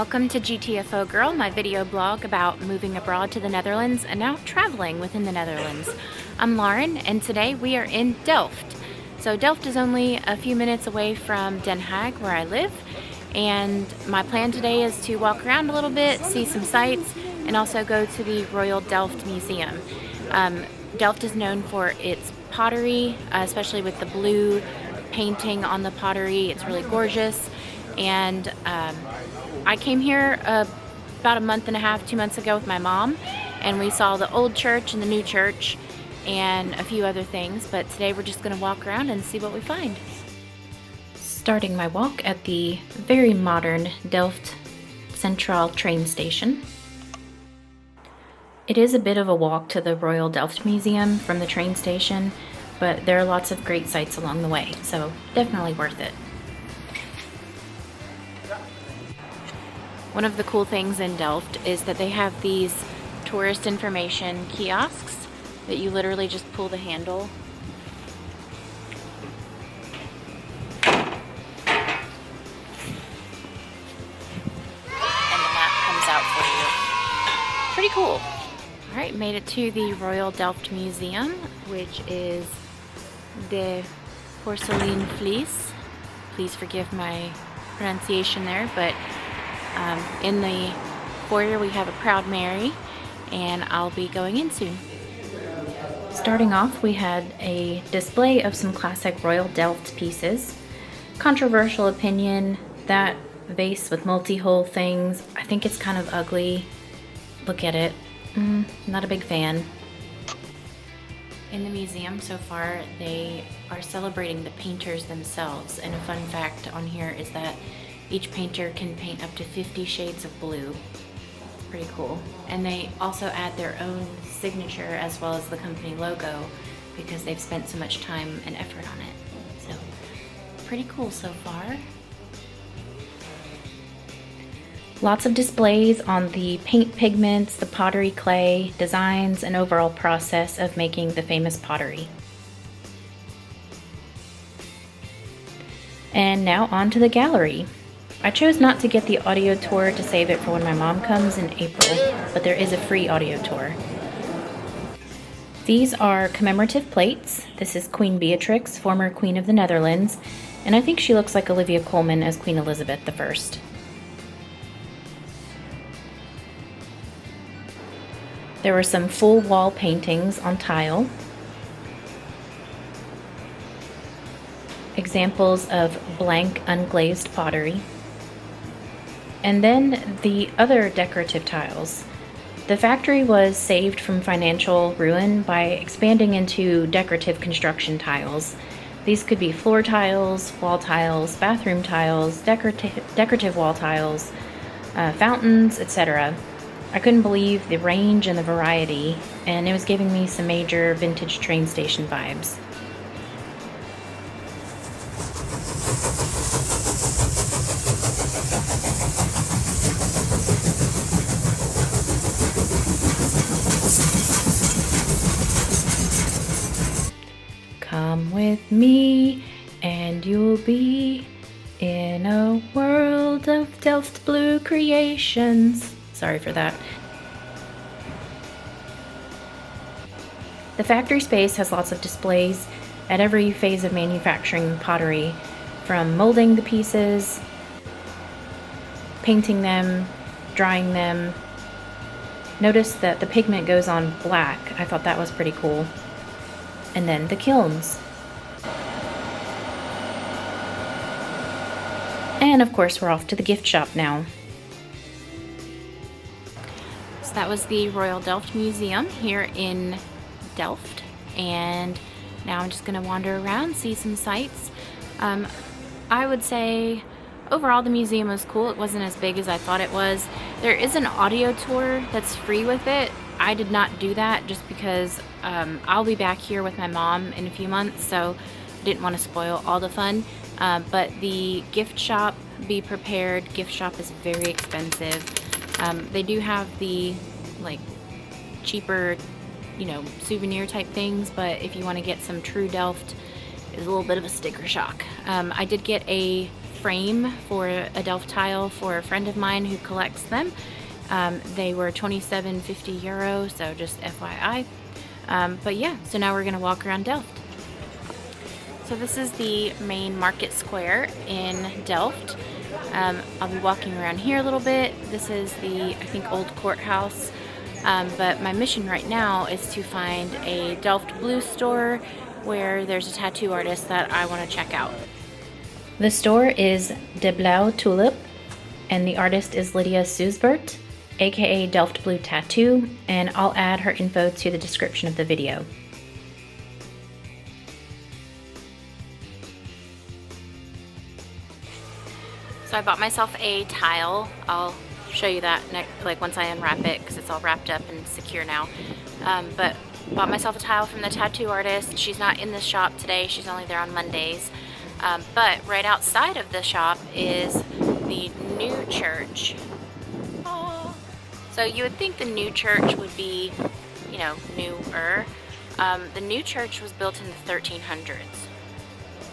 Welcome to GTFO Girl, my video blog about moving abroad to the Netherlands and now traveling within the Netherlands. I'm Lauren and today we are in Delft. So Delft is only a few minutes away from Den Haag where I live, and my plan today is to walk around a little bit, see some sights, and also go to the Royal Delft Museum. Delft is known for its pottery, especially with the blue painting on the pottery. It's really gorgeous. And I came here about a month and a half, 2 months ago with my mom, and we saw the old church and the new church and a few other things, but today we're just going to walk around and see what we find. Starting my walk at the very modern Delft Central train station. It is a bit of a walk to the Royal Delft Museum from the train station, but there are lots of great sights along the way, so definitely worth it. One of the cool things in Delft is that they have these tourist information kiosks that you literally just pull the handle and the map comes out for you. Pretty cool. Alright, made it to the Royal Delft Museum, which is the Porcelain Vlies. Please forgive my pronunciation there, but in the foyer we have a Proud Mary, and I'll be going in soon. Starting off, we had a display of some classic Royal Delft pieces. Controversial opinion, that vase with multi-hole things, I think it's kind of ugly. Look at it. Not a big fan. In the museum so far, they are celebrating the painters themselves, and a fun fact on here is that each painter can paint up to 50 shades of blue. Pretty cool. And they also add their own signature as well as the company logo because they've spent so much time and effort on it. So, pretty cool so far. Lots of displays on the paint pigments, the pottery clay, designs, and overall process of making the famous pottery. And now on to the gallery. I chose not to get the audio tour to save it for when my mom comes in April, but there is a free audio tour. These are commemorative plates. This is Queen Beatrix, former Queen of the Netherlands, and I think she looks like Olivia Colman as Queen Elizabeth I. There were some full wall paintings on tile. Examples of blank unglazed pottery. And then the other decorative tiles. The factory was saved from financial ruin by expanding into decorative construction tiles. These could be floor tiles, wall tiles, bathroom tiles, decorative wall tiles, fountains, etc. I couldn't believe the range and the variety, and it was giving me some major vintage train station vibes. Come with me and you'll be in a world of Delft Blue creations. Sorry for that. The factory space has lots of displays at every phase of manufacturing pottery, from molding the pieces, painting them, drying them. Notice that the pigment goes on black. I thought that was pretty cool. And then the kilns. And of course we're off to the gift shop now. So that was the Royal Delft Museum here in Delft, and now I'm just going to wander around, see some sights. I would say overall the museum was cool. It wasn't as big as I thought it was. There is an audio tour that's free with it. I did not do that just because I'll be back here with my mom in a few months, so I didn't want to spoil all the fun. But the gift shop, be prepared, gift shop is very expensive. They do have the like cheaper, souvenir type things, but if you want to get some true Delft, it's a little bit of a sticker shock. I did get a frame for a Delft tile for a friend of mine who collects them. They were 27.50 euro, so just FYI. But yeah, so now we're gonna walk around Delft. So this is the main market square in Delft. I'll be walking around here a little bit. This is the, I think, old courthouse. But my mission right now is to find a Delft Blue store where there's a tattoo artist that I want to check out. The store is De Blauwe Tulip, and the artist is Lydia Soesbert, aka Delft Blue Tattoo, and I'll add her info to the description of the video. So I bought myself a tile. I'll show you that once I unwrap it, because it's all wrapped up and secure now. But bought myself a tile from the tattoo artist. She's not in the shop today. She's only there on Mondays. But right outside of the shop is the new church. Oh. So you would think the new church would be, you know, newer. The new church was built in the 1300s.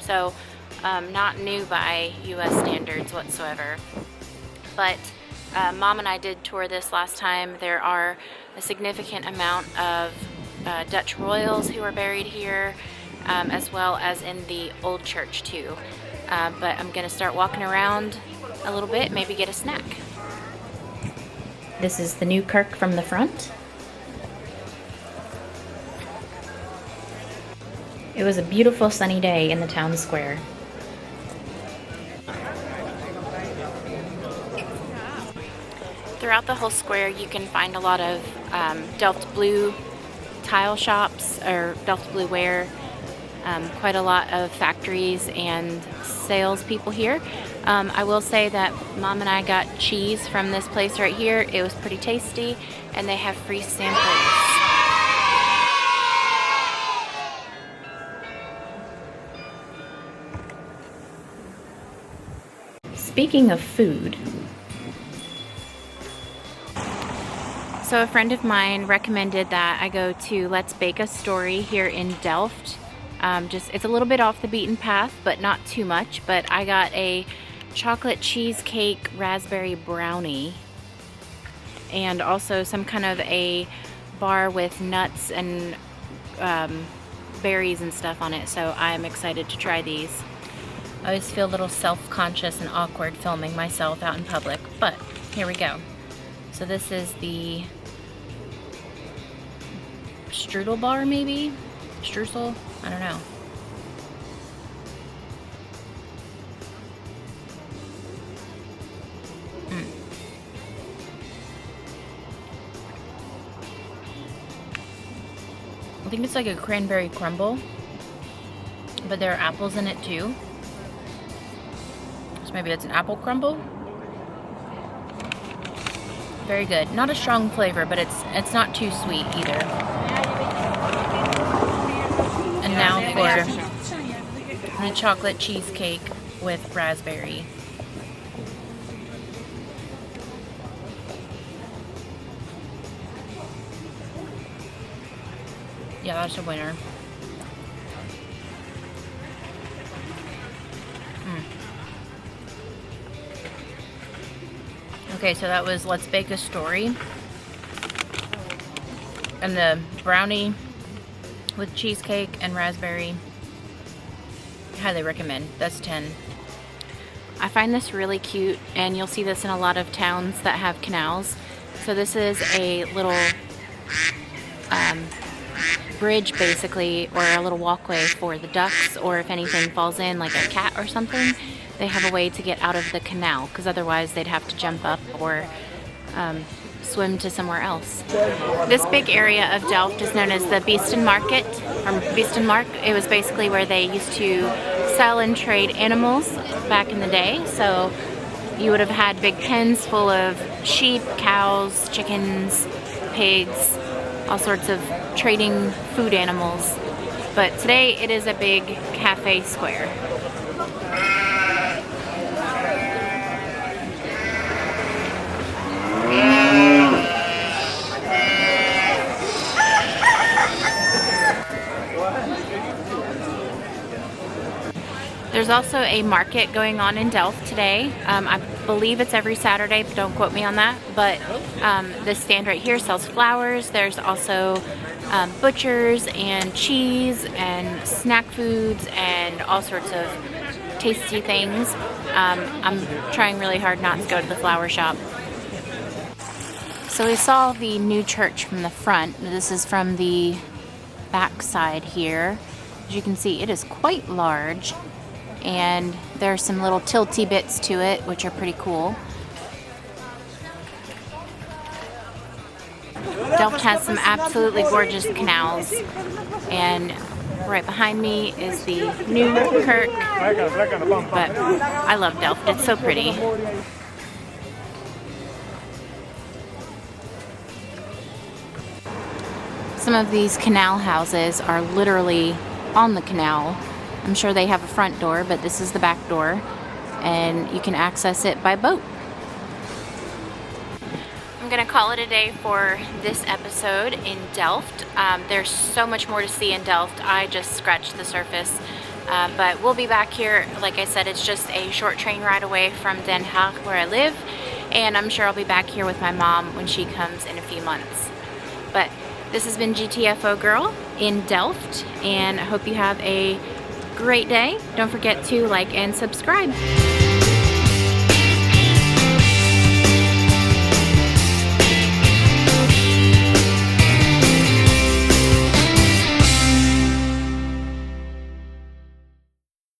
So not new by US standards whatsoever. But Mom and I did tour this last time. There are a significant amount of Dutch royals who are buried here, as well as in the old church too. But I'm gonna start walking around a little bit, maybe get a snack. This is the new kirk from the front. It was a beautiful sunny day in the town square. Throughout the whole square you can find a lot of Delft Blue tile shops or Delft Blue ware. Quite a lot of factories and salespeople here. I will say that Mom and I got cheese from this place right here. It was pretty tasty, and they have free samples. Speaking of food, so a friend of mine recommended that I go to Let's Bake a Story here in Delft. It's a little bit off the beaten path, but not too much. But I got a chocolate cheesecake raspberry brownie, and also some kind of a bar with nuts and berries and stuff on it. So I'm excited to try these. I always feel a little self-conscious and awkward filming myself out in public, but here we go. So this is the strudel bar, maybe? Streusel? I don't know. I think it's like a cranberry crumble, but there are apples in it too. So maybe it's an apple crumble. Very good. Not a strong flavor, but it's not too sweet either. And now for the chocolate cheesecake with raspberry. Yeah, that's a winner. Okay, so that was Let's Bake a Story. And the brownie with cheesecake and raspberry. Highly recommend. That's 10. I find this really cute, and you'll see this in a lot of towns that have canals. So this is a little bridge basically, or a little walkway for the ducks, or if anything falls in, like a cat or something, they have a way to get out of the canal, because otherwise they'd have to jump up or swim to somewhere else. This big area of Delft is known as the Beesten Market, or Beestenmarkt. It was basically where they used to sell and trade animals back in the day. So you would have had big pens full of sheep, cows, chickens, pigs, all sorts of trading food animals. But today it is a big cafe square. There's also a market going on in Delft today. I believe it's every Saturday, but don't quote me on that. But this stand right here sells flowers. There's also butchers and cheese and snack foods and all sorts of tasty things. I'm trying really hard not to go to the flower shop. So we saw the new church from the front. This is from the back side here. As you can see, it is quite large, and there are some little tilty bits to it, which are pretty cool. Delft has some absolutely gorgeous canals, and right behind me is the new kirk, but I love Delft. It's so pretty. Some of these canal houses are literally on the canal. I'm sure they have a front door, but this is the back door, and you can access it by boat. I'm gonna call it a day for this episode in Delft. There's so much more to see in Delft. I just scratched the surface, but we'll be back here. Like I said, it's just a short train ride away from Den Haag, where I live, and I'm sure I'll be back here with my mom when she comes in a few months. But this has been GTFO Girl in Delft, and I hope you have a great day. Don't forget to like and subscribe.